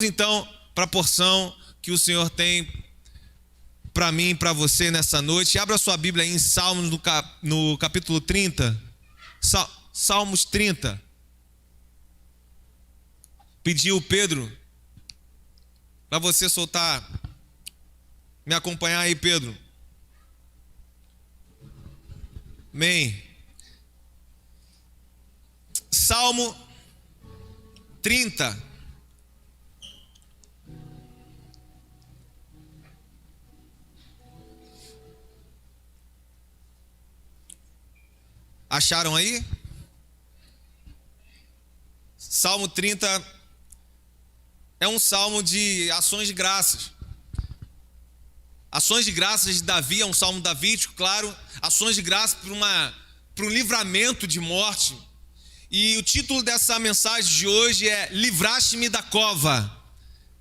Então, para a porção que o Senhor tem para mim e para você nessa noite. Abra sua Bíblia aí em Salmos no capítulo 30. Salmos 30. Pediu o Pedro para você soltar, me acompanhar aí, Pedro. Amém. Salmo 30. Acharam aí? Salmo 30 é um salmo de ações de graças. Ações de graças de Davi, é um salmo davídico, claro. Ações de graças por um livramento de morte. E o título dessa mensagem de hoje é Livraste-me da cova.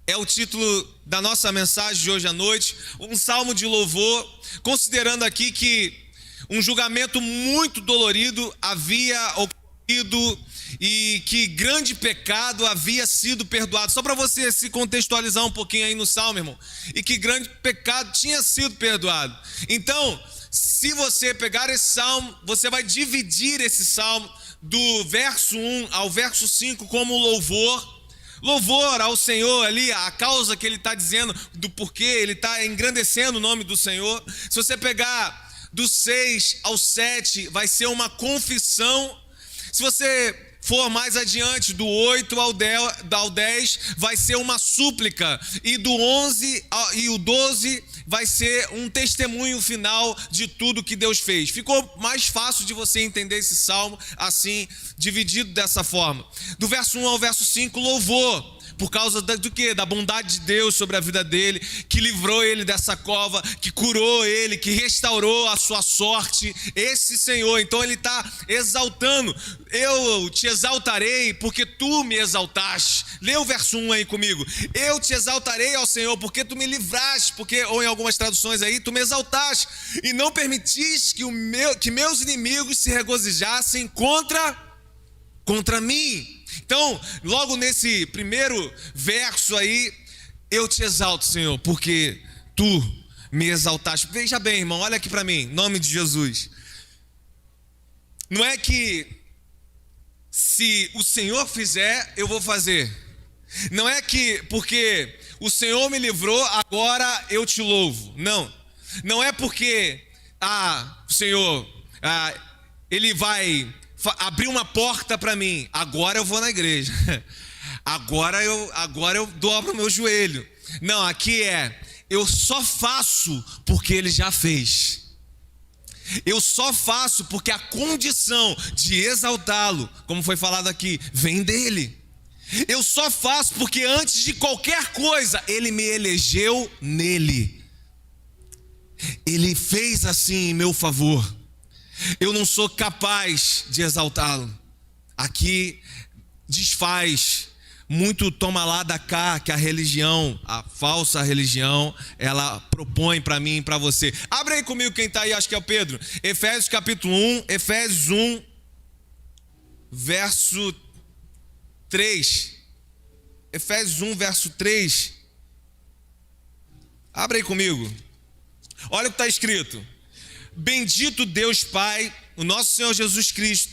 É o título da nossa mensagem de hoje à noite. Um salmo de louvor, considerando aqui que um julgamento muito dolorido havia ocorrido e que grande pecado havia sido perdoado. Só para você se contextualizar um pouquinho aí no salmo, irmão. E que grande pecado tinha sido perdoado. Então, se você pegar esse salmo, você vai dividir esse salmo do verso 1 ao verso 5 como louvor. Louvor ao Senhor ali, a causa que ele está dizendo, do porquê ele está engrandecendo o nome do Senhor. Se você pegar do 6 ao 7, vai ser uma confissão. Se você for mais adiante, do 8 ao 10, vai ser uma súplica. E do 11 e o 12 vai ser um testemunho final de tudo que Deus fez. Ficou mais fácil de você entender esse salmo assim, dividido dessa forma. Do verso 1 ao verso 5, louvor. Por causa do quê? Da bondade de Deus sobre a vida dele, que livrou ele dessa cova, que curou ele, que restaurou a sua sorte. Esse Senhor, então ele está exaltando. Eu te exaltarei porque tu me exaltaste. Lê o verso 1 aí comigo. Eu te exaltarei ao Senhor porque tu me livraste, ou em algumas traduções aí, tu me exaltaste. E não permitiste que meus inimigos se regozijassem contra mim. Então, logo nesse primeiro verso aí, eu te exalto, Senhor, porque tu me exaltaste. Veja bem, irmão, olha aqui para mim, em nome de Jesus. Não é que se o Senhor fizer, eu vou fazer. Não é que porque o Senhor me livrou, agora eu te louvo. Não. Não é porque, o Senhor, ele vai abrir uma porta para mim, agora eu vou na igreja, agora eu dobro meu joelho. Não, aqui eu só faço porque ele já fez. Eu só faço porque a condição de exaltá-lo, como foi falado aqui, vem dele. Eu só faço porque antes de qualquer coisa, ele me elegeu nele. Ele fez assim em meu favor. Eu não sou capaz de exaltá-lo. Aqui desfaz muito toma lá da cá que a religião, a falsa religião, ela propõe para mim e para você. Abre aí comigo quem está aí, acho que é o Pedro. Efésios capítulo 1, Efésios 1, verso 3. Efésios 1, verso 3. Abre aí comigo. Olha o que está escrito. Bendito Deus Pai, o nosso Senhor Jesus Cristo,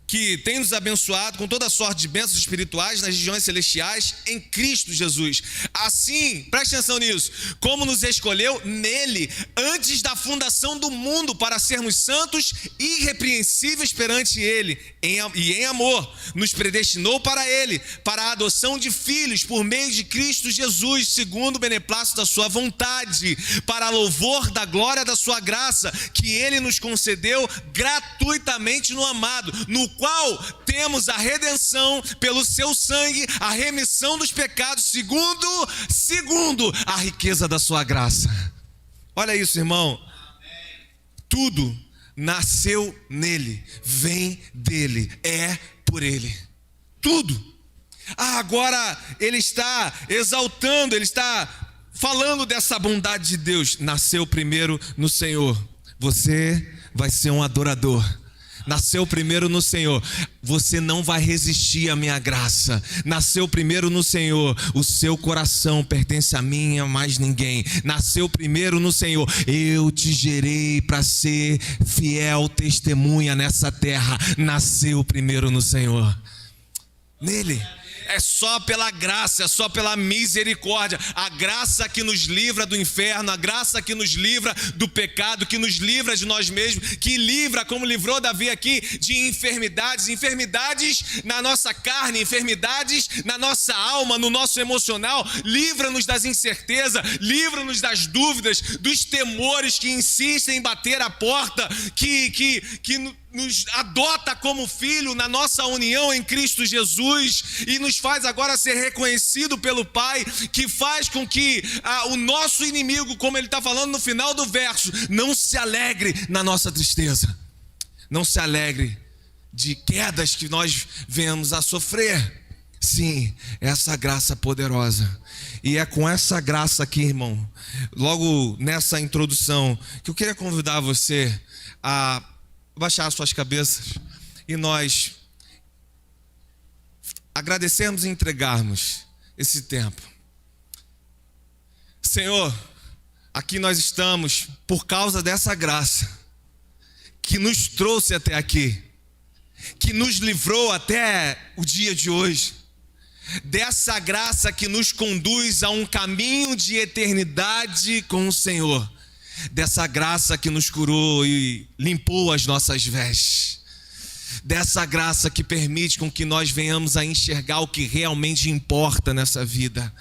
que tem nos abençoado com toda sorte de bênçãos espirituais nas regiões celestiais em Cristo Jesus. Assim, preste atenção nisso, como nos escolheu nele antes da fundação do mundo para sermos santos e irrepreensíveis perante ele e em amor, nos predestinou para ele, para a adoção de filhos por meio de Cristo Jesus, segundo o beneplácito da sua vontade, para louvor da glória da sua graça, que ele nos concedeu gratuitamente no amado, no qual temos a redenção pelo seu sangue, a remissão dos pecados, segundo a riqueza da sua graça. Olha isso, irmão. Tudo nasceu nele, vem dele, é por ele. Tudo. Agora ele está exaltando, ele está falando dessa bondade de Deus. Nasceu primeiro no Senhor. Você vai ser um adorador. Nasceu primeiro no Senhor. Você não vai resistir à minha graça. Nasceu primeiro no Senhor. O seu coração pertence a mim, a mais ninguém. Nasceu primeiro no Senhor. Eu te gerei para ser fiel testemunha nessa terra. Nasceu primeiro no Senhor. Nele. É só pela graça, é só pela misericórdia. A graça que nos livra do inferno, a graça que nos livra do pecado, que nos livra de nós mesmos, que livra, como livrou Davi aqui, de enfermidades na nossa carne, enfermidades na nossa alma, no nosso emocional. Livra-nos das incertezas, livra-nos das dúvidas, dos temores que insistem em bater a porta, que nos adota como filho na nossa união em Cristo Jesus e nos faz agora ser reconhecido pelo Pai, que faz com que o nosso inimigo, como ele está falando no final do verso, não se alegre na nossa tristeza, não se alegre de quedas que nós venhamos a sofrer. Sim, essa graça poderosa. E é com essa graça aqui, irmão, logo nessa introdução, que eu queria convidar você a baixar as suas cabeças e nós agradecermos e entregarmos esse tempo. Senhor, aqui nós estamos por causa dessa graça que nos trouxe até aqui, que nos livrou até o dia de hoje, dessa graça que nos conduz a um caminho de eternidade com o Senhor, dessa graça que nos curou e limpou as nossas vestes, dessa graça que permite com que nós venhamos a enxergar o que realmente importa nessa vida.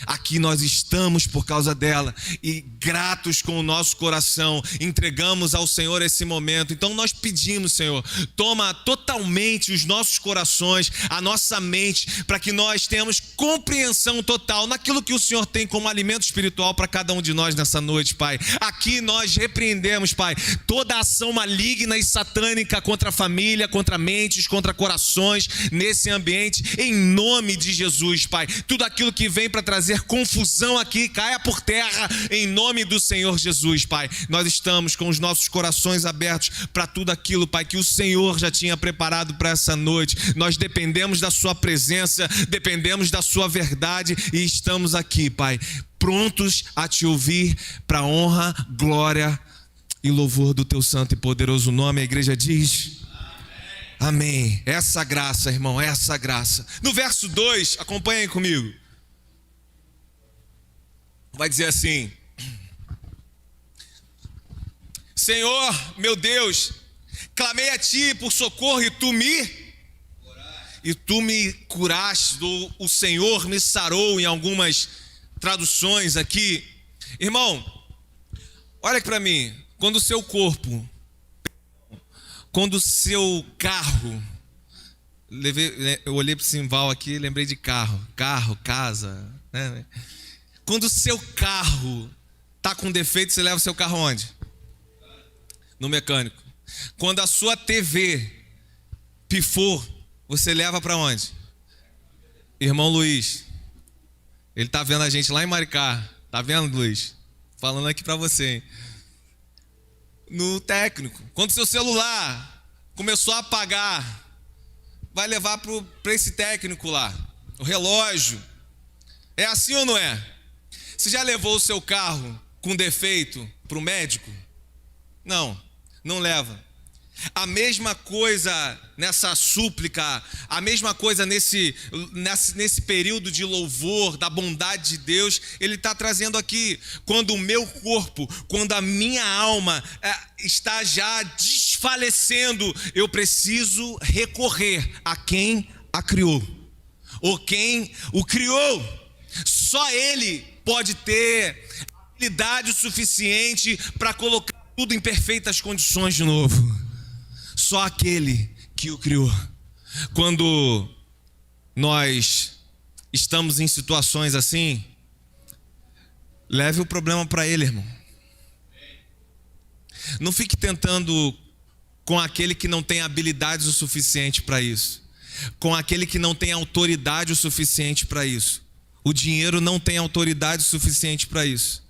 Aqui nós estamos por causa dela e gratos com o nosso coração, entregamos ao Senhor esse momento. Então nós pedimos, Senhor, toma totalmente os nossos corações, a nossa mente, para que nós tenhamos compreensão total naquilo que o Senhor tem como alimento espiritual para cada um de nós nessa noite, Pai. Aqui nós repreendemos, Pai, toda ação maligna e satânica contra a família, contra mentes, contra corações nesse ambiente, em nome de Jesus, Pai. Tudo aquilo que vem para trazer confusão aqui, caia por terra em nome do Senhor Jesus, Pai. Nós estamos com os nossos corações abertos para tudo aquilo, Pai, que o Senhor já tinha preparado para essa noite. Nós dependemos da sua presença, dependemos da sua verdade e estamos aqui, Pai, prontos a te ouvir para honra, glória e louvor do teu santo e poderoso nome. A igreja diz: amém. Essa graça, irmão, essa graça. No verso 2, acompanhem comigo. Vai dizer assim: Senhor, meu Deus, clamei a ti por socorro e tu me curaste. O Senhor me sarou, em algumas traduções aqui. Irmão, olha aqui para mim. Quando o seu corpo, quando o seu carro, eu olhei para o Simval aqui e lembrei de carro, casa, né? Quando o seu carro está com defeito, você leva o seu carro onde? No mecânico. Quando a sua TV pifou, você leva para onde? Irmão Luiz. Ele está vendo a gente lá em Maricá. Está vendo, Luiz? Falando aqui para você, hein? No técnico. Quando seu celular começou a apagar, vai levar para esse técnico lá. O relógio. É assim ou não é? Você já levou o seu carro com defeito para o médico? Não, não leva. A mesma coisa nessa súplica, a mesma coisa nesse período de louvor da bondade de Deus, Ele está trazendo aqui. Quando o meu corpo, quando a minha alma está já desfalecendo, eu preciso recorrer a quem a criou, ou quem o criou. Só Ele pode ter habilidade suficiente para colocar tudo em perfeitas condições de novo. Só aquele que o criou. Quando nós estamos em situações assim, leve o problema para Ele, irmão. Não fique tentando com aquele que não tem habilidades o suficiente para isso, com aquele que não tem autoridade o suficiente para isso. O dinheiro não tem autoridade suficiente para isso.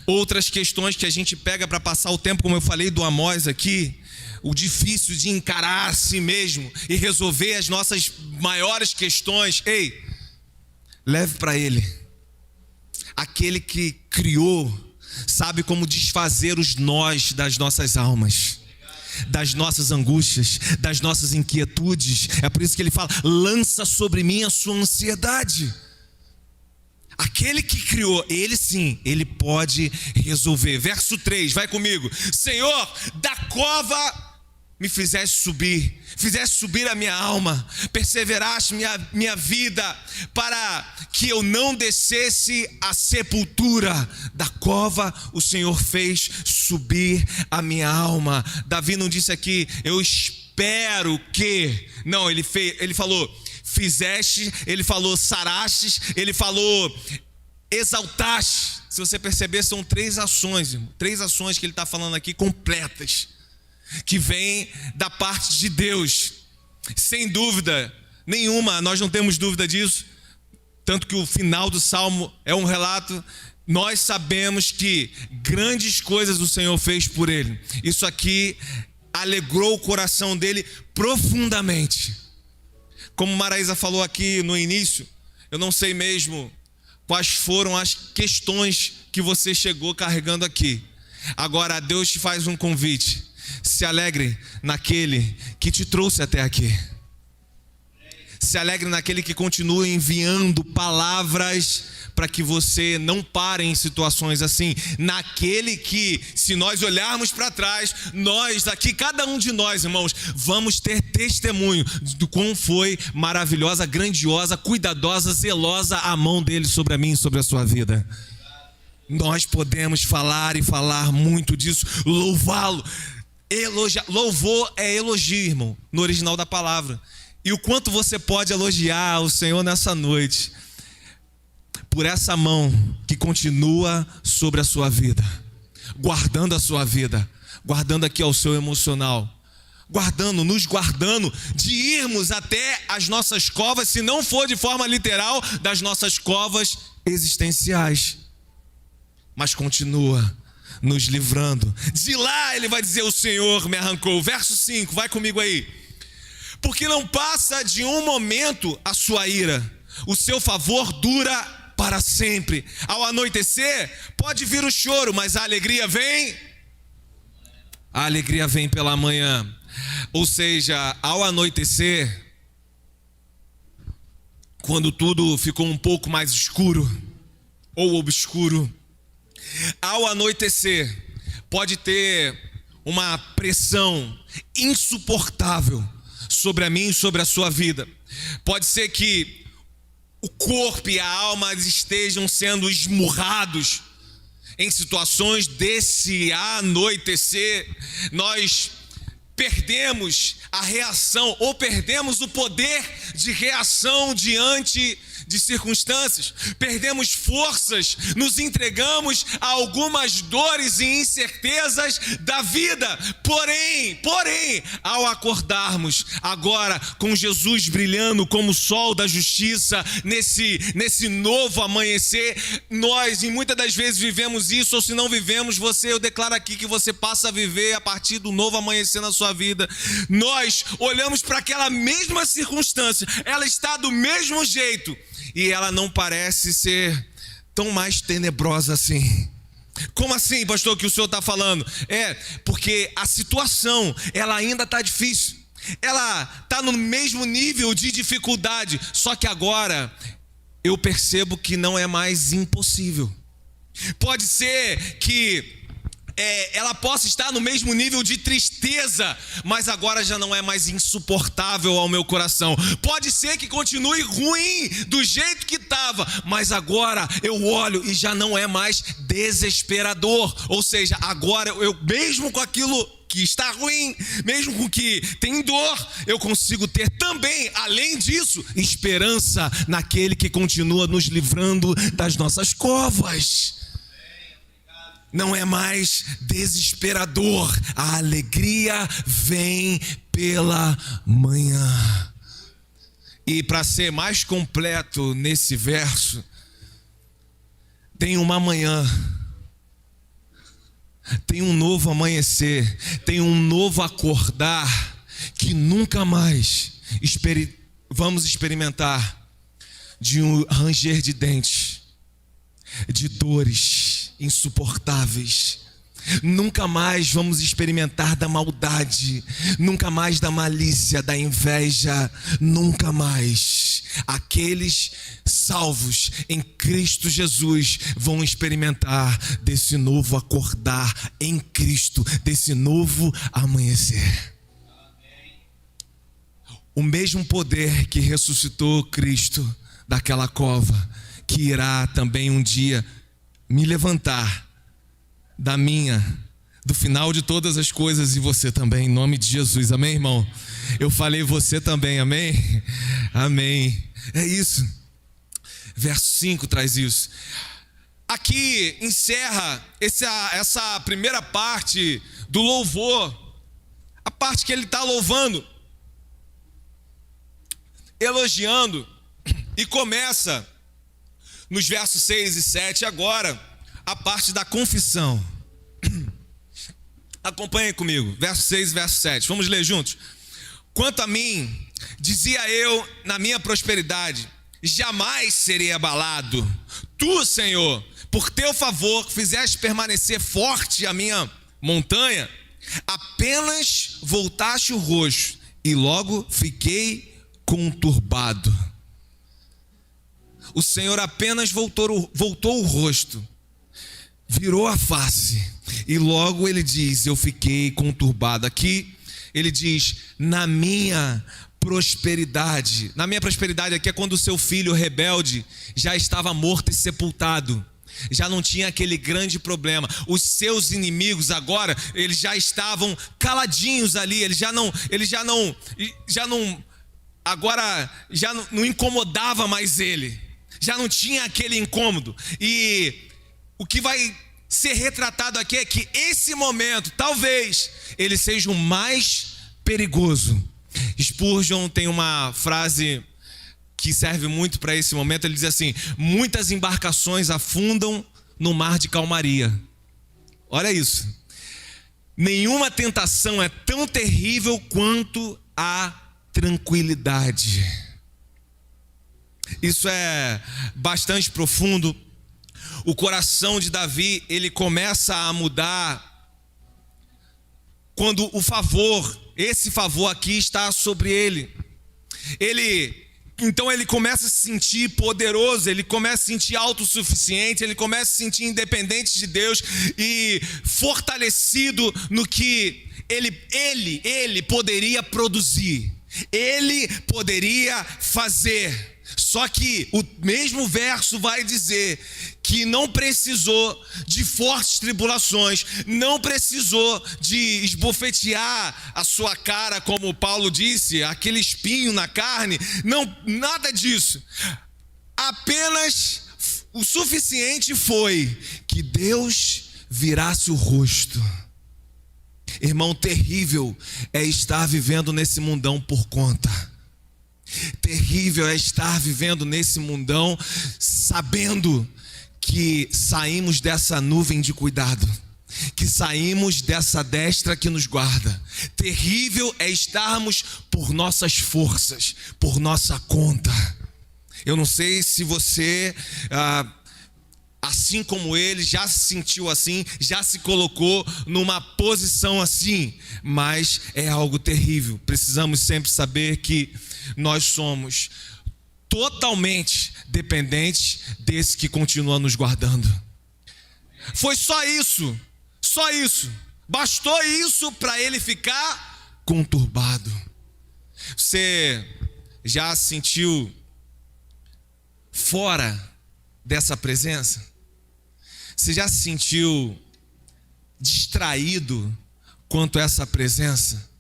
Outras questões que a gente pega para passar o tempo, como eu falei do Amós aqui, o difícil de encarar a si mesmo e resolver as nossas maiores questões. Ei, leve para Ele. Aquele que criou sabe como desfazer os nós das nossas almas, das nossas angústias, das nossas inquietudes. É por isso que ele fala: lança sobre mim a sua ansiedade. Aquele que criou, ele sim, ele pode resolver. Verso 3, vai comigo. Senhor, da cova me fizeste subir a minha alma, perseveraste minha vida, para que eu não descesse à sepultura. Da cova o Senhor fez subir a minha alma. Davi não disse aqui, eu espero que. Não, ele falou, fizeste, ele falou, sarastes, ele falou, exaltaste. Se você perceber, são 3 ações, irmão. 3 ações que ele está falando aqui, completas, que vem da parte de Deus, sem dúvida nenhuma, nós não temos dúvida disso, tanto que o final do Salmo é um relato. Nós sabemos que grandes coisas o Senhor fez por ele. Isso aqui alegrou o coração dele profundamente. Como Maraísa falou aqui no início, eu não sei mesmo quais foram as questões que você chegou carregando aqui. Agora Deus te faz um convite: se alegre naquele que te trouxe até aqui. Se alegre naquele que continua enviando palavras para que você não pare em situações assim. Naquele que, se nós olharmos para trás, nós aqui, cada um de nós, irmãos, vamos ter testemunho do quão foi maravilhosa, grandiosa, cuidadosa, zelosa a mão dele sobre a mim e sobre a sua vida. Nós podemos falar e falar muito disso, louvá-lo. Louvor é elogio, irmão, no original da palavra. E o quanto você pode elogiar o Senhor nessa noite, por essa mão que continua sobre a sua vida, guardando a sua vida, guardando aqui ao seu emocional, nos guardando de irmos até as nossas covas, se não for de forma literal, das nossas covas existenciais, mas continua nos livrando. De lá ele vai dizer: o Senhor me arrancou. Verso 5, vai comigo aí. Porque não passa de um momento a sua ira, o seu favor dura para sempre. Ao anoitecer pode vir o choro, mas a alegria vem. A alegria vem pela manhã. Ou seja, ao anoitecer, quando tudo ficou um pouco mais escuro ou obscuro, ao anoitecer pode ter uma pressão insuportável sobre a mim e sobre a sua vida. Pode ser que o corpo e a alma estejam sendo esmurrados em situações desse anoitecer. Nós perdemos a reação, ou perdemos o poder de reação diante de circunstâncias, perdemos forças, nos entregamos a algumas dores e incertezas da vida. Porém, ao acordarmos agora com Jesus brilhando como o sol da justiça, nesse novo amanhecer, nós, e muitas das vezes vivemos isso, ou se não vivemos, eu declaro aqui que você passa a viver a partir do novo amanhecer na sua vida. Nós olhamos para aquela mesma circunstância, ela está do mesmo jeito, e ela não parece ser tão mais tenebrosa assim. Como assim, pastor, que o senhor está falando? Porque a situação, ela ainda está difícil. Ela está no mesmo nível de dificuldade. Só que agora, eu percebo que não é mais impossível. Pode ser que ela possa estar no mesmo nível de tristeza, mas agora já não é mais insuportável ao meu coração. Pode ser que continue ruim do jeito que estava, mas agora eu olho e já não é mais desesperador. Ou seja, agora eu, mesmo com aquilo que está ruim, mesmo com que tem dor, eu consigo ter também, além disso, esperança naquele que continua nos livrando das nossas covas. Não é mais desesperador, a alegria vem pela manhã. E para ser mais completo nesse verso, tem uma manhã tem um novo amanhecer, tem um novo acordar que nunca mais vamos experimentar de um ranger de dentes, de dores insuportáveis. Nunca mais vamos experimentar da maldade, nunca mais da malícia, da inveja, nunca mais. Aqueles salvos em Cristo Jesus vão experimentar desse novo acordar em Cristo, desse novo amanhecer. O mesmo poder que ressuscitou Cristo daquela cova, que irá também um dia me levantar do final de todas as coisas, e você também, em nome de Jesus, amém, irmão? Eu falei você também, amém? Amém, é isso. Verso 5 traz isso. Aqui encerra essa primeira parte do louvor, a parte que ele está louvando, elogiando, e começa nos versos 6 e 7 agora a parte da confissão. Acompanhe comigo, verso 6 e verso 7, vamos ler juntos. Quanto a mim, dizia eu na minha prosperidade, jamais serei abalado. Tu, Senhor, por teu favor, fizeste permanecer forte a minha montanha. Apenas voltaste o rosto e logo fiquei conturbado. O Senhor apenas voltou o rosto, virou a face, e logo ele diz, eu fiquei conturbado. Aqui ele diz, na minha prosperidade. Na minha prosperidade aqui é quando o seu filho rebelde já estava morto e sepultado. Já não tinha aquele grande problema. Os seus inimigos agora, eles já estavam caladinhos ali. Agora já não incomodava mais ele. Já não tinha aquele incômodo. E o que vai ser retratado aqui é que esse momento, talvez, ele seja o mais perigoso. Spurgeon tem uma frase que serve muito para esse momento. Ele diz assim: muitas embarcações afundam no mar de calmaria. Olha isso. Nenhuma tentação é tão terrível quanto a tranquilidade. Isso é bastante profundo. O coração de Davi, ele começa a mudar quando esse favor aqui está sobre ele. Então ele começa a se sentir poderoso, ele começa a se sentir autossuficiente, ele começa a se sentir independente de Deus e fortalecido no que ele poderia produzir, ele poderia fazer. Só que o mesmo verso vai dizer que não precisou de fortes tribulações, não precisou de esbofetear a sua cara, como Paulo disse, aquele espinho na carne, não, nada disso. Apenas o suficiente foi que Deus virasse o rosto. Irmão, terrível é estar vivendo nesse mundão por conta. Terrível é estar vivendo nesse mundão sabendo que saímos dessa nuvem de cuidado, que saímos dessa destra que nos guarda. Terrível é estarmos por nossas forças, por nossa conta. Eu não sei se você, assim como ele, já se sentiu assim, já se colocou numa posição assim, mas é algo terrível. Precisamos sempre saber que nós somos totalmente dependentes desse que continua nos guardando. Foi só isso, bastou isso para ele ficar conturbado. Você já se sentiu fora dessa presença? Você já se sentiu distraído quanto a essa presença?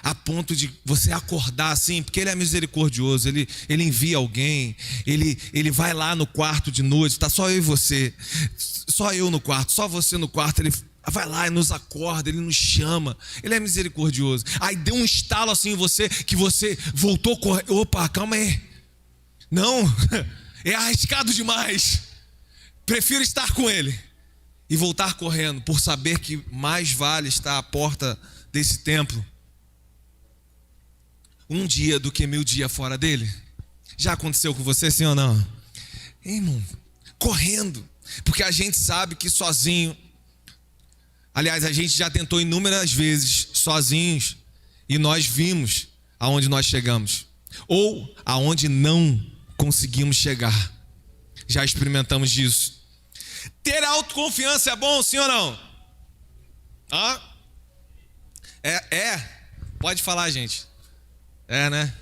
A ponto de você acordar assim, porque ele é misericordioso, ele envia alguém, ele vai lá no quarto de noite, está só eu e você, só eu no quarto, só você no quarto, ele vai lá e nos acorda, ele nos chama, ele é misericordioso. Aí deu um estalo assim em você, que você voltou a correr, opa, calma aí, não, é arriscado demais, prefiro estar com ele. e voltar correndo, por saber que mais vale estar à porta desse templo um dia do que 1000 dias fora dele? Já aconteceu com você, sim ou não? Irmão, correndo, porque a gente sabe que sozinho, aliás, a gente já tentou inúmeras vezes sozinhos e nós vimos aonde nós chegamos, ou aonde não conseguimos chegar. Já experimentamos disso. Ter autoconfiança é bom, sim ou não? Pode falar, gente. Né?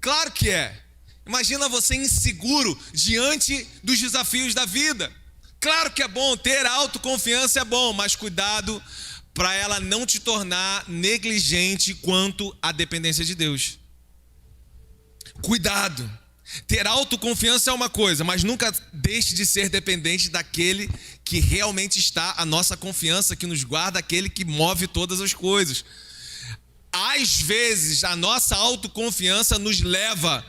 Claro que é. Imagina você inseguro diante dos desafios da vida. Claro que é bom, ter autoconfiança é bom, mas cuidado para ela não te tornar negligente quanto à dependência de Deus. Cuidado. Ter autoconfiança é uma coisa, mas nunca deixe de ser dependente daquele que realmente está a nossa confiança, que nos guarda, aquele que move todas as coisas. Às vezes, a nossa autoconfiança nos leva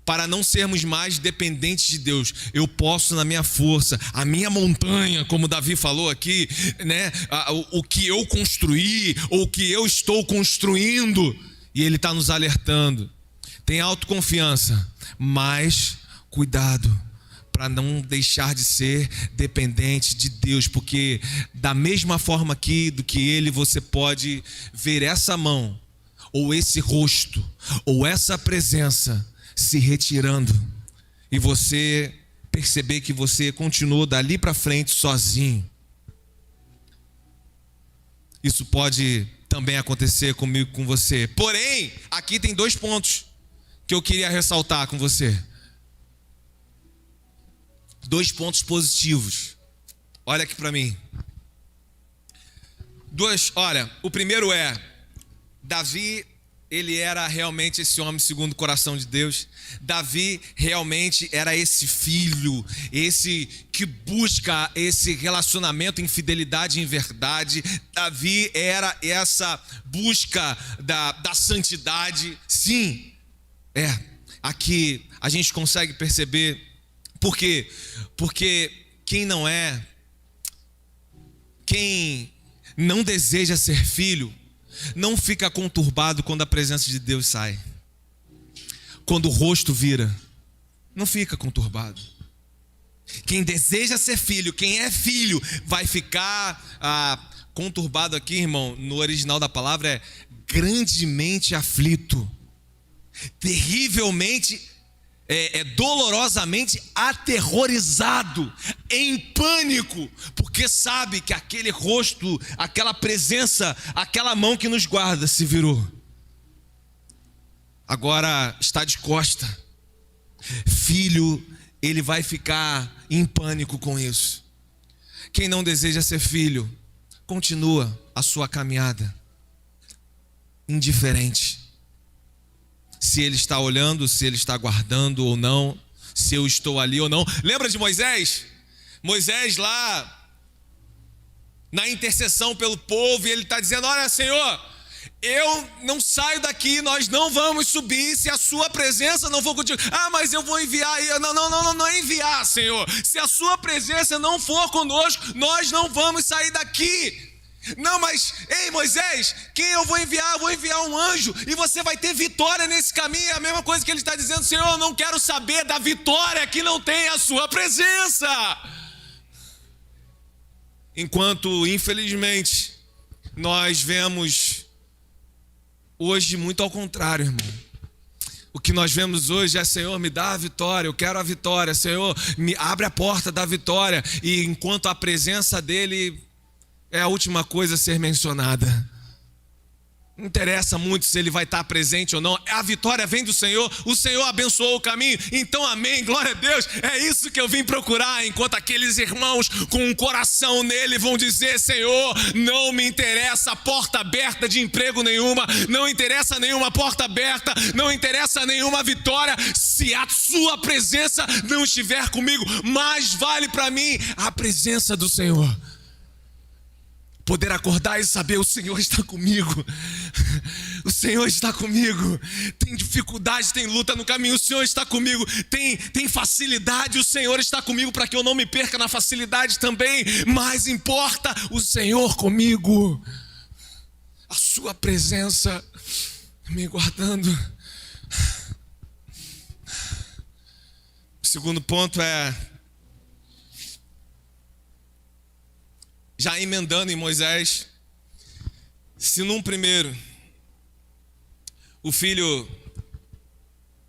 para não sermos mais dependentes de Deus. Eu posso na minha força, a minha montanha, como Davi falou aqui, né? O que eu construí, ou o que eu estou construindo, e ele está nos alertando. Tem autoconfiança, mas cuidado para não deixar de ser dependente de Deus, porque da mesma forma aqui do que ele, você pode ver essa mão, ou esse rosto, ou essa presença se retirando, e você perceber que você continuou dali para frente sozinho. Isso pode também acontecer comigo, com você. Porém, aqui tem 2 pontos que eu queria ressaltar com você. 2 pontos positivos. Olha aqui para mim. Olha, o primeiro é, Davi, ele era realmente esse homem segundo o coração de Deus. Davi realmente era esse filho, esse que busca esse relacionamento em fidelidade e em verdade. Davi era essa busca da santidade. Sim, aqui a gente consegue perceber. Por quê? Porque quem não deseja ser filho, não fica conturbado quando a presença de Deus sai. Quando o rosto vira, não fica conturbado. Quem deseja ser filho, quem é filho, vai ficar conturbado aqui, irmão. No original da palavra é grandemente aflito, terrivelmente, dolorosamente aterrorizado, em pânico, porque sabe que aquele rosto, aquela presença, aquela mão que nos guarda se virou. Agora está de costa. Filho, ele vai ficar em pânico com isso. Quem não deseja ser filho, continua a sua caminhada indiferente. Se ele está olhando, se ele está guardando ou não, se eu estou ali ou não. Lembra de Moisés? Moisés lá na intercessão pelo povo, e ele está dizendo: olha, Senhor, eu não saio daqui, nós não vamos subir se a sua presença não for contigo. Mas eu vou enviar. Não é enviar, Senhor. Se a sua presença não for conosco, nós não vamos sair daqui. Não, mas, ei, Moisés, quem eu vou enviar? Eu vou enviar um anjo, e você vai ter vitória nesse caminho. É a mesma coisa que ele está dizendo: Senhor, eu não quero saber da vitória que não tem a sua presença. Enquanto, infelizmente, nós vemos hoje muito ao contrário, irmão. O que nós vemos hoje é: Senhor, me dá a vitória, eu quero a vitória. Senhor, me abre a porta da vitória. E enquanto a presença dele é a última coisa a ser mencionada. Não interessa muito se ele vai estar presente ou não. A vitória vem do Senhor. O Senhor abençoou o caminho. Então, amém, glória a Deus. É isso que eu vim procurar. Enquanto aqueles irmãos com um coração nele vão dizer: Senhor, não me interessa a porta aberta de emprego nenhuma, não interessa nenhuma porta aberta, não interessa nenhuma vitória, se a sua presença não estiver comigo. Mais vale para mim a presença do Senhor. Poder acordar e saber: o Senhor está comigo. O Senhor está comigo. Tem dificuldade, tem luta no caminho, o Senhor está comigo. Tem facilidade, o Senhor está comigo, para que eu não me perca na facilidade também. Mas importa o Senhor comigo. A sua presença me guardando. O segundo ponto é, já emendando em Moisés, se num primeiro, o filho,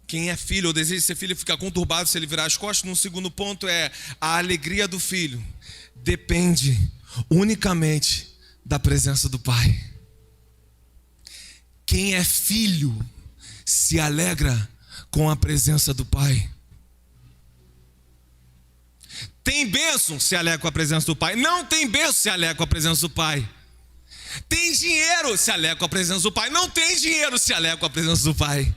quem é filho ou deseja ser filho, fica conturbado se ele virar as costas. Num segundo ponto é, a alegria do filho depende unicamente da presença do pai. Quem é filho se alegra com a presença do pai. Tem bênção, se alegra com a presença do pai. Não tem bênção, se alegra com a presença do pai. Tem dinheiro, se alegra com a presença do pai. Não tem dinheiro, se alegra com a presença do pai.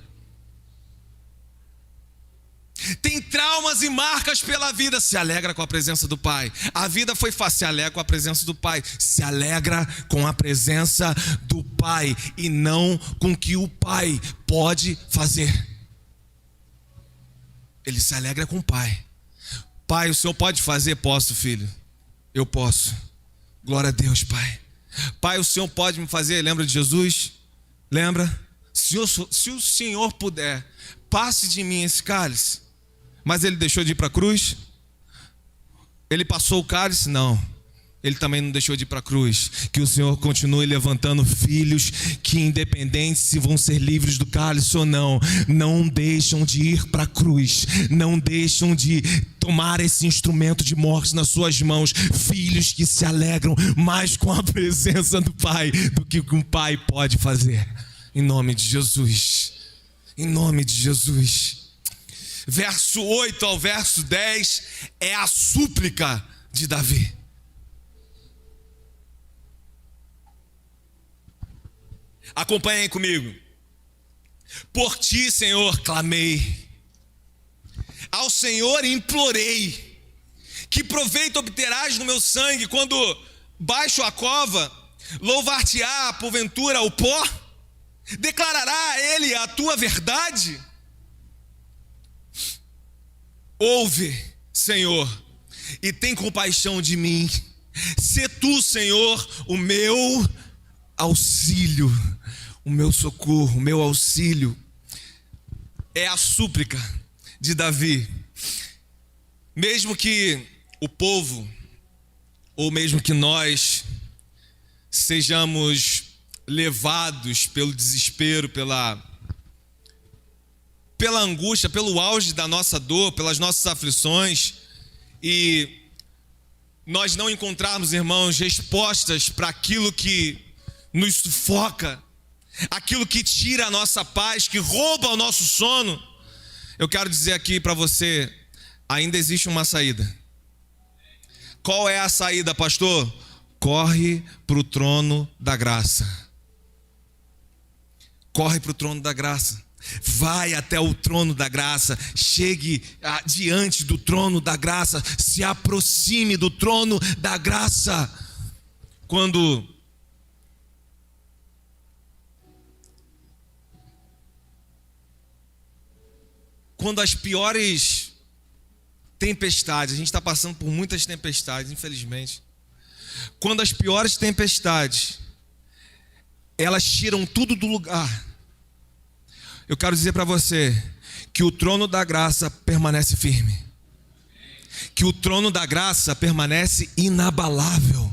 Tem traumas e marcas pela vida, se alegra com a presença do pai. A vida foi fácil, se alegra com a presença do pai. Se alegra com a presença do pai e não com o que o pai pode fazer. Ele se alegra com o pai. Pai, o Senhor pode fazer? Posso, filho. Eu posso. Glória a Deus, pai. Pai, o Senhor pode me fazer? Lembra de Jesus? Lembra? Se o Senhor puder, passe de mim esse cálice. Mas ele deixou de ir para a cruz? Ele passou o cálice? Não. Ele também não deixou de ir para a cruz. Que o Senhor continue levantando filhos que, independente se vão ser livres do cálice ou não, não deixam de ir para a cruz. Não deixam de tomar esse instrumento de morte nas suas mãos. Filhos que se alegram mais com a presença do Pai do que um pai pode fazer. Em nome de Jesus. Em nome de Jesus. Verso 8 ao verso 10 é a súplica de Davi. Acompanhem comigo. Por ti, Senhor, clamei. Ao Senhor implorei. Que proveito obterás no meu sangue quando baixo a cova? Louvar-te-á, porventura, o pó? Declarará a ele a tua verdade? Ouve, Senhor, e tem compaixão de mim. Sê tu, Senhor, o meu auxílio, o meu socorro, o meu auxílio. É a súplica de Davi. Mesmo que o povo, ou mesmo que nós sejamos levados pelo desespero, pela angústia, pelo auge da nossa dor, pelas nossas aflições, e nós não encontrarmos, irmãos, respostas para aquilo que nos sufoca, aquilo que tira a nossa paz, que rouba o nosso sono, eu quero dizer aqui para você, ainda existe uma saída. Qual é a saída, pastor? Corre para o trono da graça. Corre para o trono da graça. Vai até o trono da graça. Chegue diante do trono da graça. Se aproxime do trono da graça. Quando as piores tempestades, a gente está passando por muitas tempestades, infelizmente. Quando as piores tempestades, elas tiram tudo do lugar, eu quero dizer para você que o trono da graça permanece firme. Que o trono da graça permanece inabalável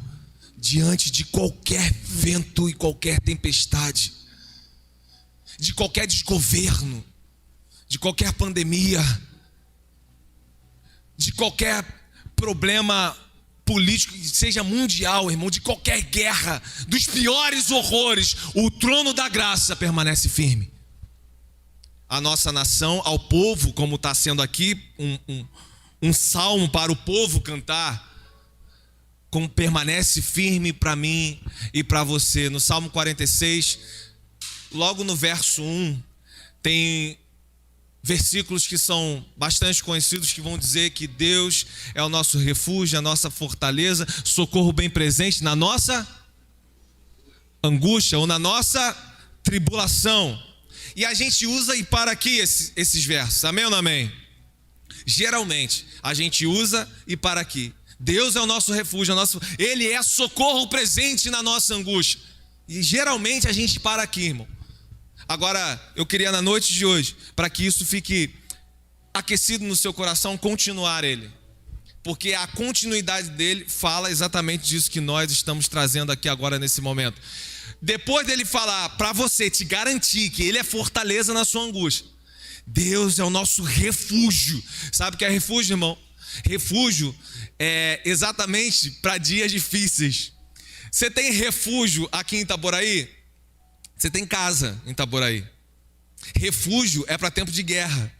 diante de qualquer vento e qualquer tempestade, de qualquer desgoverno, de qualquer pandemia, de qualquer problema político, seja mundial, irmão, de qualquer guerra, dos piores horrores, o trono da graça permanece firme. A nossa nação, ao povo, como está sendo aqui, um salmo para o povo cantar, como permanece firme para mim e para você. No Salmo 46, logo no verso 1, tem versículos que são bastante conhecidos, que vão dizer que Deus é o nosso refúgio, a nossa fortaleza, socorro bem presente na nossa angústia ou na nossa tribulação. E a gente usa e para aqui esses versos, amém ou não amém? Geralmente, a gente usa e para aqui. Deus é o nosso refúgio, Ele é socorro presente na nossa angústia. E geralmente a gente para aqui, irmão. Agora, eu queria na noite de hoje, para que isso fique aquecido no seu coração, continuar ele. Porque a continuidade dele fala exatamente disso que nós estamos trazendo aqui agora nesse momento. Depois dele falar para você, te garantir que ele é fortaleza na sua angústia. Deus é o nosso refúgio. Sabe o que é refúgio, irmão? Refúgio é exatamente para dias difíceis. Você tem refúgio aqui em Itaboraí? Você tem casa em Itaboraí. Refúgio é para tempo de guerra.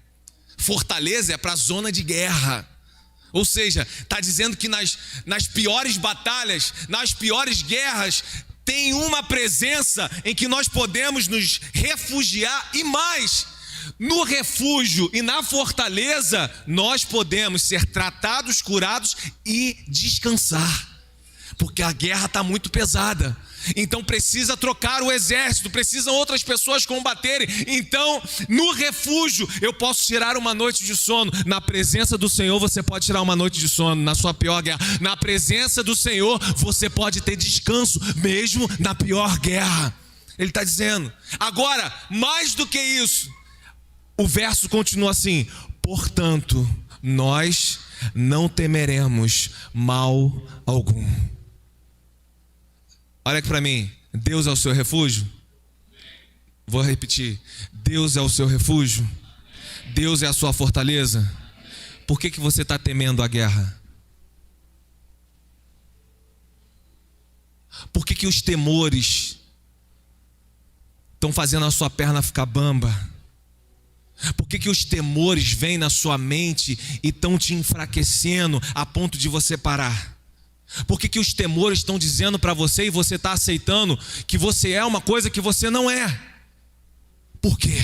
Fortaleza é para zona de guerra. Ou seja, está dizendo que nas piores batalhas, nas piores guerras, tem uma presença em que nós podemos nos refugiar. E mais, no refúgio e na fortaleza, nós podemos ser tratados, curados e descansar. Porque a guerra está muito pesada. Então precisa trocar o exército, precisam outras pessoas combaterem. Então, no refúgio, eu posso tirar uma noite de sono. Na presença do Senhor, você pode tirar uma noite de sono, na sua pior guerra. Na presença do Senhor, você pode ter descanso, mesmo na pior guerra. Ele está dizendo. Agora, mais do que isso, o verso continua assim: portanto, nós não temeremos mal algum. Olha aqui para mim, Deus é o seu refúgio? Vou repetir, Deus é o seu refúgio? Deus é a sua fortaleza? Por que você está temendo a guerra? Por que os temores estão fazendo a sua perna ficar bamba? Por que os temores vêm na sua mente e estão te enfraquecendo a ponto de você parar? Por que os temores estão dizendo para você e você está aceitando que você é uma coisa que você não é? Por quê?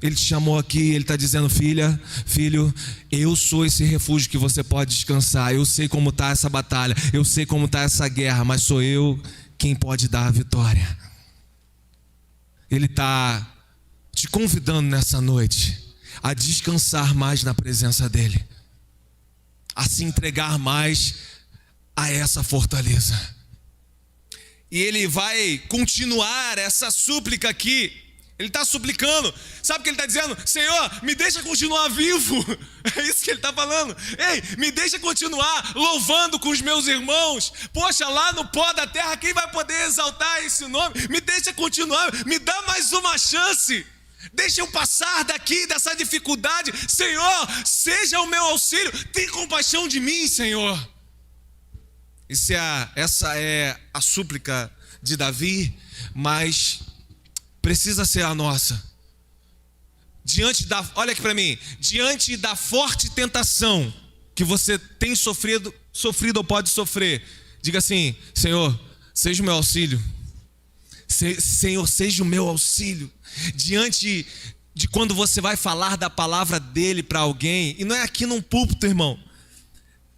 Ele te chamou aqui, ele está dizendo: filha, filho, eu sou esse refúgio que você pode descansar. Eu sei como está essa batalha, eu sei como está essa guerra, mas sou eu quem pode dar a vitória. Ele está te convidando nessa noite a descansar mais na presença dele, a se entregar mais a essa fortaleza. E ele vai continuar essa súplica aqui. Ele está suplicando. Sabe o que ele está dizendo? Senhor, me deixa continuar vivo. É isso que ele está falando. Ei, me deixa continuar louvando com os meus irmãos. Poxa, lá no pó da terra, quem vai poder exaltar esse nome? Me deixa continuar, me dá mais uma chance. Deixa eu passar daqui dessa dificuldade. Senhor, seja o meu auxílio. Tem compaixão de mim, Senhor. Essa é a súplica de Davi, mas precisa ser a nossa. Olha aqui para mim, diante da forte tentação que você tem sofrido ou pode sofrer, diga assim: Senhor, seja o meu auxílio. Senhor, seja o meu auxílio. Diante de quando você vai falar da palavra dele para alguém, e não é aqui num púlpito, irmão,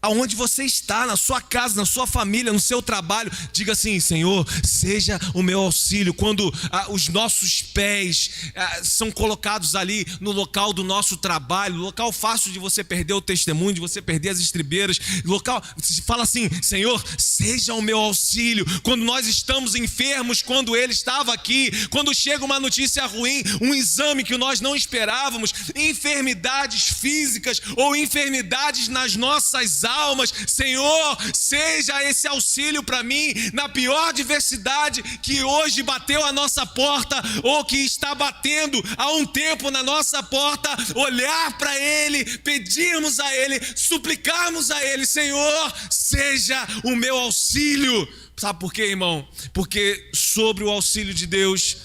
aonde você está, na sua casa, na sua família, no seu trabalho, diga assim: Senhor, seja o meu auxílio. Quando os nossos pés são colocados ali no local do nosso trabalho, local fácil de você perder o testemunho, de você perder as estribeiras, local, você fala assim: Senhor, seja o meu auxílio. Quando nós estamos enfermos, quando ele estava aqui, quando chega uma notícia ruim, um exame que nós não esperávamos, enfermidades físicas ou enfermidades nas nossas almas, Senhor, seja esse auxílio para mim na pior adversidade que hoje bateu a nossa porta ou que está batendo há um tempo na nossa porta. Olhar para ele, pedirmos a ele, suplicarmos a ele: Senhor, seja o meu auxílio. Sabe por quê, irmão? Porque sobre o auxílio de Deus,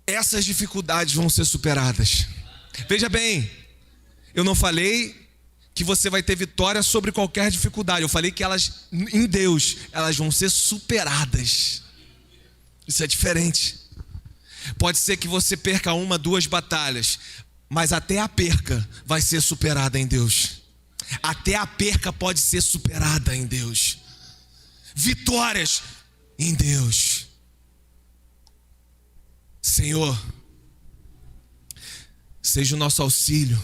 essas dificuldades vão ser superadas. Veja bem, eu não falei que você vai ter vitória sobre qualquer dificuldade. Eu falei que elas, em Deus, elas vão ser superadas. Isso é diferente. Pode ser que você perca 1, 2 batalhas, mas até a perca vai ser superada em Deus. Até a perca pode ser superada em Deus. vitórias em Deus. Senhor, seja o nosso auxílio.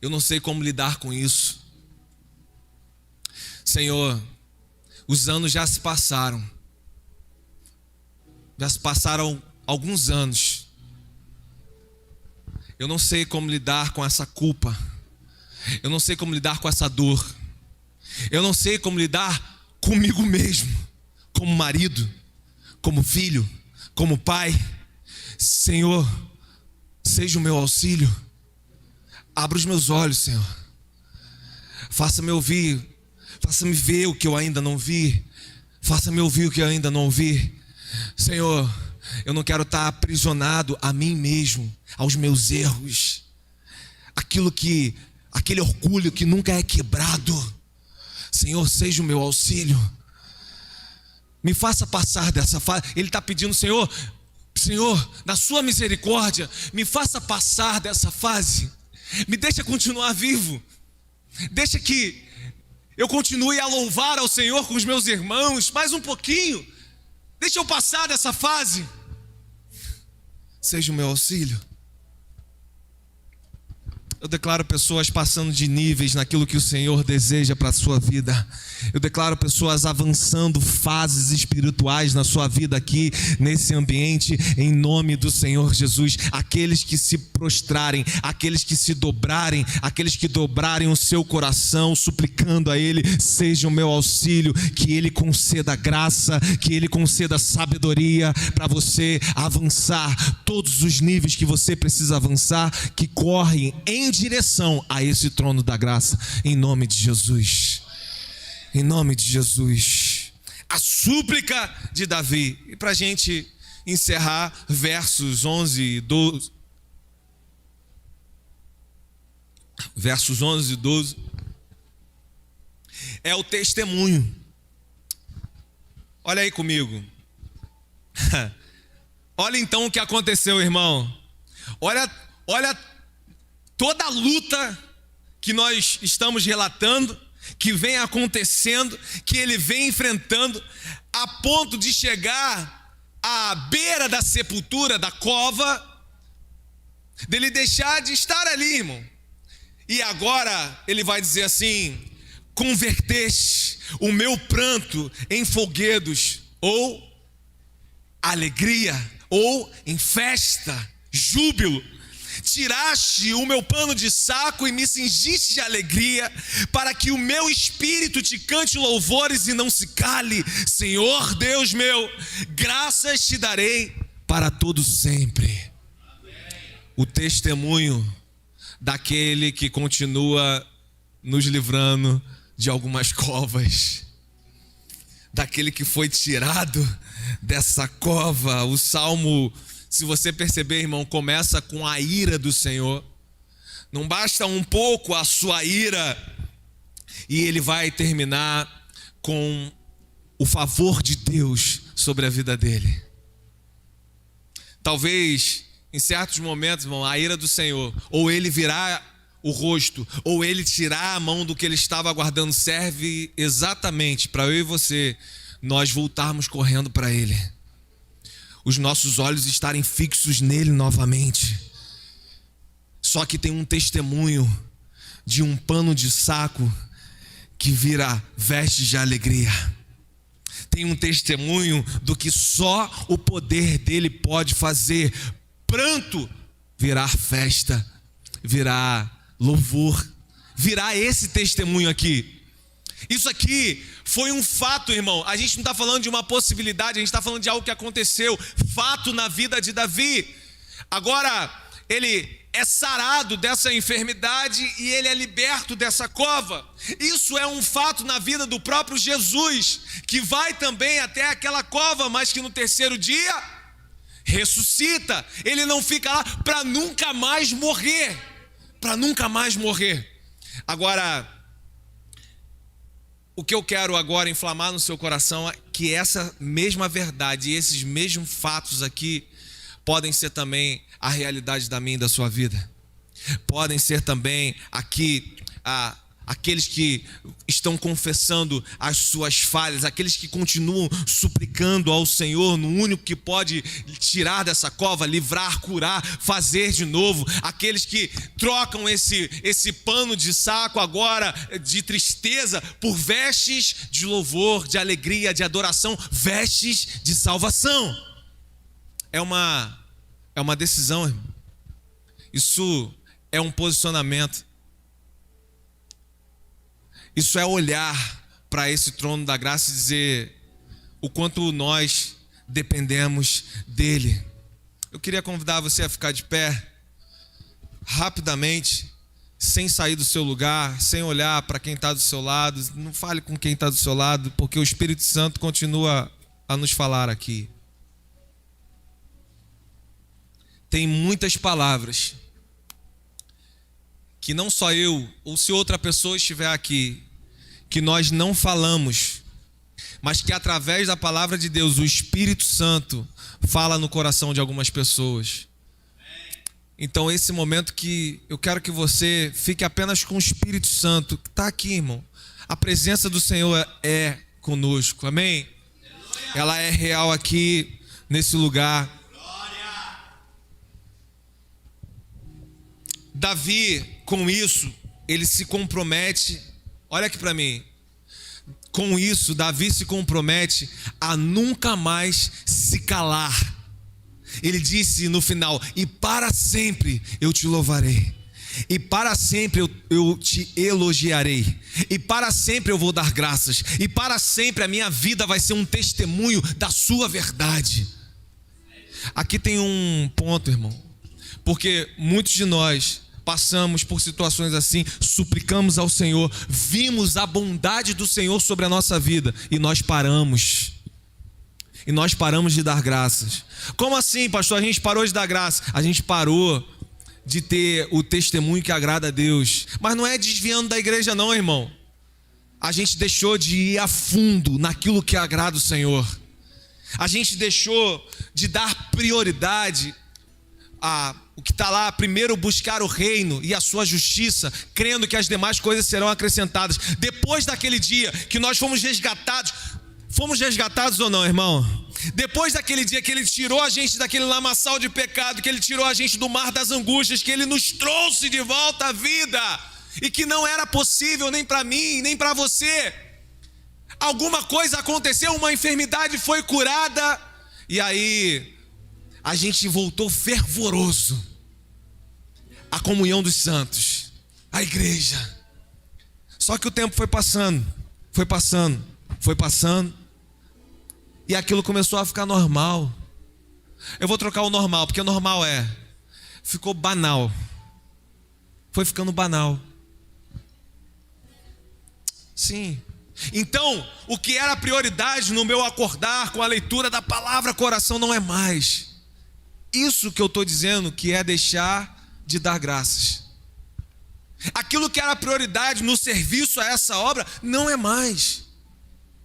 Eu não sei como lidar com isso. Senhor, os anos já se passaram. Já se passaram alguns anos. Eu não sei como lidar com essa culpa. Eu não sei como lidar com essa dor. Eu não sei como lidar comigo mesmo, como marido, como filho, como pai. Senhor, seja o meu auxílio. Abra os meus olhos, Senhor. Faça-me ouvir. Faça-me ver o que eu ainda não vi. Faça-me ouvir o que eu ainda não ouvi. Senhor, eu não quero estar aprisionado a mim mesmo, aos meus erros. Aquele orgulho que nunca é quebrado. Senhor, seja o meu auxílio. Me faça passar dessa fase. Ele está pedindo, Senhor, na sua misericórdia, me faça passar dessa fase. Me deixa continuar vivo. Deixa que eu continue a louvar ao Senhor com os meus irmãos mais um pouquinho. Deixa eu passar dessa fase. Seja o meu auxílio. Eu declaro pessoas passando de níveis naquilo que o Senhor deseja para a sua vida. Eu declaro pessoas avançando fases espirituais na sua vida aqui, nesse ambiente, em nome do Senhor Jesus. Aqueles que se prostrarem, aqueles que se dobrarem, aqueles que dobrarem o seu coração, suplicando a Ele, seja o meu auxílio, que Ele conceda graça, que Ele conceda sabedoria para você avançar todos os níveis que você precisa avançar, que correm em direção a esse trono da graça, em nome de Jesus. Em nome de Jesus. A súplica de Davi. E para a gente encerrar, versos 11 e 12. Versos 11 e 12. É o testemunho. Olha aí comigo. Olha então o que aconteceu, irmão. Olha toda a luta que nós estamos relatando, que vem acontecendo, que ele vem enfrentando, a ponto de chegar à beira da sepultura, da cova, dele deixar de estar ali, irmão. E agora ele vai dizer assim: converteste o meu pranto em folguedos, ou alegria, ou em festa, júbilo. Tiraste o meu pano de saco e me cingiste de alegria, para que o meu espírito te cante louvores e não se cale. Senhor Deus meu, graças te darei para todo sempre. O testemunho daquele que continua nos livrando de algumas covas, daquele que foi tirado dessa cova. O Salmo, se você perceber, irmão, começa com a ira do Senhor. Não basta um pouco a sua ira, e ele vai terminar com o favor de Deus sobre a vida dele. Talvez, em certos momentos, irmão, a ira do Senhor, ou ele virar o rosto, ou ele tirar a mão do que ele estava aguardando, serve exatamente para eu e você, nós voltarmos correndo para ele. Os nossos olhos estarem fixos nele novamente. Só que tem um testemunho de um pano de saco que vira vestes de alegria. Tem um testemunho do que só o poder dele pode fazer. Pranto virar festa, virar louvor, virar esse testemunho aqui. Isso aqui foi um fato, irmão. A gente não está falando de uma possibilidade, a gente está falando de algo que aconteceu, fato na vida de Davi. Agora, ele é sarado dessa enfermidade e ele é liberto dessa cova. Isso é um fato na vida do próprio Jesus, que vai também até aquela cova, mas que no terceiro dia ressuscita. Ele não fica lá para nunca mais morrer, para nunca mais morrer. Agora, o que eu quero agora inflamar no seu coração é que essa mesma verdade e esses mesmos fatos aqui podem ser também a realidade da minha e da sua vida. Podem ser também aqui aqueles que estão confessando as suas falhas, aqueles que continuam suplicando ao Senhor, no único que pode tirar dessa cova, livrar, curar, fazer de novo, aqueles que trocam esse pano de saco agora de tristeza por vestes de louvor, de alegria, de adoração, vestes de salvação. É uma decisão, irmão. Isso é um posicionamento. Isso é olhar para esse trono da graça e dizer o quanto nós dependemos dele. Eu queria convidar você a ficar de pé, rapidamente, sem sair do seu lugar, sem olhar para quem está do seu lado. Não fale com quem está do seu lado, porque o Espírito Santo continua a nos falar aqui. Tem muitas palavras que não só eu, ou se outra pessoa estiver aqui, que nós não falamos, mas que através da palavra de Deus, o Espírito Santo fala no coração de algumas pessoas. Então esse momento que eu quero que você fique apenas com o Espírito Santo, que está aqui, irmão. A presença do Senhor é conosco, amém? Ela é real aqui, nesse lugar. Davi, com isso, ele se compromete, olha aqui para mim, com isso, Davi se compromete a nunca mais se calar. Ele disse no final: e para sempre eu te louvarei, e para sempre eu te elogiarei, e para sempre eu vou dar graças, e para sempre a minha vida vai ser um testemunho da sua verdade. Aqui tem um ponto, irmão, porque muitos de nós passamos por situações assim, suplicamos ao Senhor, vimos a bondade do Senhor sobre a nossa vida e nós paramos. E nós paramos de dar graças. Como assim, pastor? A gente parou de dar graça. A gente parou de ter o testemunho que agrada a Deus. Mas não é desviando da igreja não, irmão. A gente deixou de ir a fundo naquilo que agrada o Senhor. A gente deixou de dar prioridade o que está lá: primeiro buscar o reino e a sua justiça, crendo que as demais coisas serão acrescentadas. Depois daquele dia que nós fomos resgatados ou não, irmão? Depois daquele dia que Ele tirou a gente daquele lamaçal de pecado, que Ele tirou a gente do mar das angústias, que Ele nos trouxe de volta à vida, e que não era possível nem para mim, nem para você. Alguma coisa aconteceu, uma enfermidade foi curada, e aí a gente voltou fervoroso à comunhão dos santos, à igreja. Só que o tempo foi passando, e aquilo começou a ficar normal. Eu vou trocar o normal, porque o normal ficou banal. Foi ficando banal. Sim. Então, o que era prioridade no meu acordar com a leitura da palavra coração não é mais. Isso que eu estou dizendo que é deixar de dar graças. Aquilo que era prioridade no serviço a essa obra não é mais.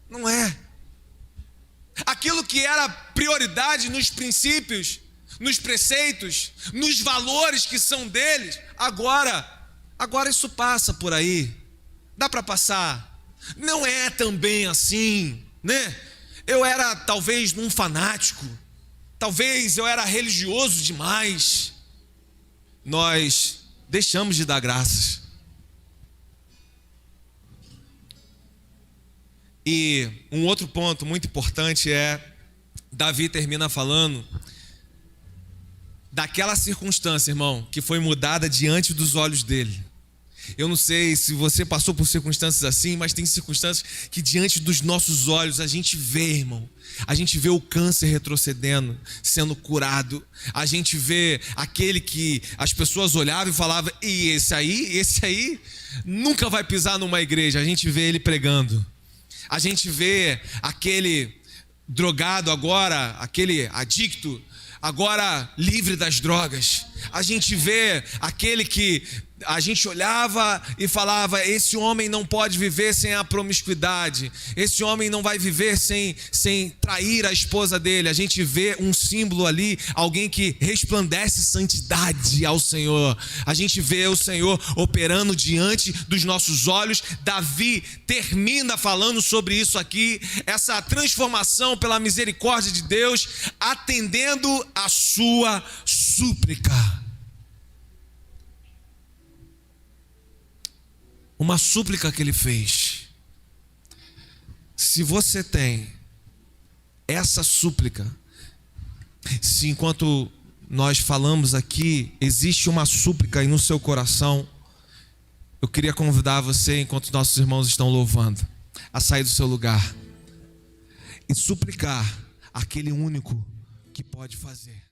Não é. Aquilo que era prioridade nos princípios, nos preceitos, nos valores que são deles, agora isso passa por aí. Dá para passar. Não é também assim, né? Eu era talvez um fanático, talvez eu era religioso demais. Nós deixamos de dar graças. E um outro ponto muito importante Davi termina falando daquela circunstância, irmão, que foi mudada diante dos olhos dele. Eu não sei se você passou por circunstâncias assim, mas tem circunstâncias que diante dos nossos olhos a gente vê, irmão. A gente vê o câncer retrocedendo, sendo curado. A gente vê aquele que as pessoas olhavam e falavam: e esse aí nunca vai pisar numa igreja. A gente vê ele pregando. A gente vê aquele drogado agora, aquele adicto, agora livre das drogas. A gente vê aquele que a gente olhava e falava: esse homem não pode viver sem a promiscuidade, esse homem não vai viver sem trair a esposa dele. A gente vê um símbolo ali, alguém que resplandece santidade ao Senhor. A gente vê o Senhor operando diante dos nossos olhos. Davi termina falando sobre isso aqui, essa transformação pela misericórdia de Deus, atendendo a sua súplica. Uma súplica que ele fez. Se você tem essa súplica, se enquanto nós falamos aqui, existe uma súplica aí no seu coração, eu queria convidar você, enquanto nossos irmãos estão louvando, a sair do seu lugar e suplicar aquele único que pode fazer.